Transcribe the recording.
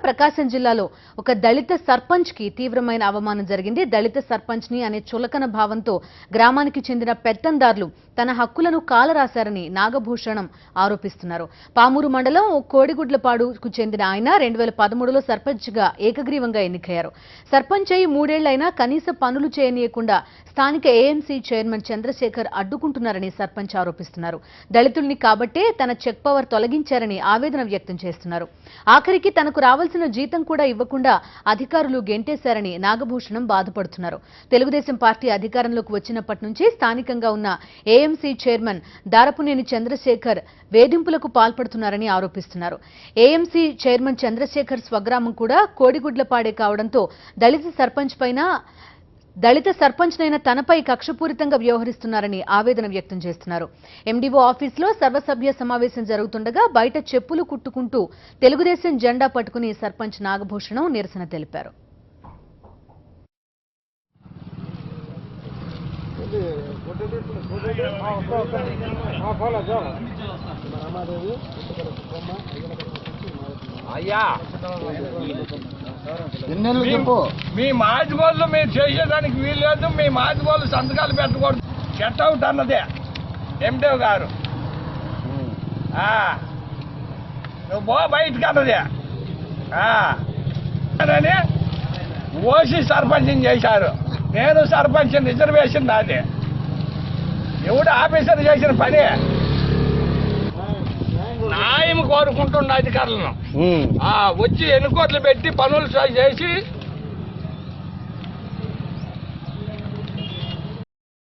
ప్రకాశం జిల్లాలో ఒక దళిత సర్పంచ్ కి తీవ్రమైన అవమానం జరిగింది. దళిత సర్పంచ్ ని అనే చులకన భావంతో గ్రామానికి చెందిన పెత్తందారులు తన హక్కులను కాలరాశారని నాగభూషణం ఆరోపిస్తున్నారు. పామూరు మండలం కోడిగుడ్లపాడుకు చెందిన ఆయన 2013లో సర్పంచ్ గా ఏకగ్రీవంగా ఎన్నికయ్యారు. సర్పంచ్ అయి 3 ఏళ్లైనా కనీస పనులు చేయనీయకుండా స్థానిక ఏఎంసీ చైర్మన్ చంద్రశేఖర్ అడ్డుకుంటున్నారని సర్పంచ్ ఆరోపిస్తున్నారు. దళితుల్ని కాబట్టే తన చెక్ పవర్ తొలగించారని ఆవేదన వ్యక్తం చేస్తున్నారు. ఆఖరికి తనకు రావాల్సిన జీతం కూడా ఇవ్వకుండా అధికారులు గెంటేశారని నాగభూషణం బాధపడుతున్నారు. తెలుగుదేశం పార్టీ అధికారంలోకి వచ్చినప్పటి నుంచి స్థానికంగా ఉన్న ఏఎంసీ చైర్మన్ దారపునేని చంద్రశేఖర్ వేధింపులకు పాల్పడుతున్నారని ఆరోపిస్తున్నారు. ఏఎంసీ చైర్మన్ చంద్రశేఖర్ స్వగ్రామం కూడా కోడిగుడ్లపాడే కావడంతో దళిత సర్పంచ్నైన తనపై కక్షపూరితంగా వ్యవహరిస్తున్నారని ఆవేదన వ్యక్తం చేస్తున్నారు. ఎండీఓ ఆఫీసులో సర్వసభ్య సమావేశం జరుగుతుండగా బయట చెప్పులు కుట్టుకుంటూ తెలుగుదేశం జెండా పట్టుకుని సర్పంచ్ నాగభూషణం నిరసన తెలిపారు. అయ్యా చెప్పు, మీ మాదిగోళ్ళు మీరు చేసేదానికి వీల్లేదు, మీ మాదిగోళ్ళు సంతకాలు పెట్టకూడదు, షట్ అవుట్ అన్నదే ఎండిఓ గారు. నువ్వు బో బయటకు అన్నదే అని ఓసీ సర్పంచ్ చేశారు. నేను సర్పంచ్, రిజర్వేషన్ నాది. ఎవడు ఆఫీసర్ చేసిన పని న్యాయం కోరుకుంటున్న అధికారులను వచ్చి ఎన్నికోట్లు పెట్టి పనులు చేసి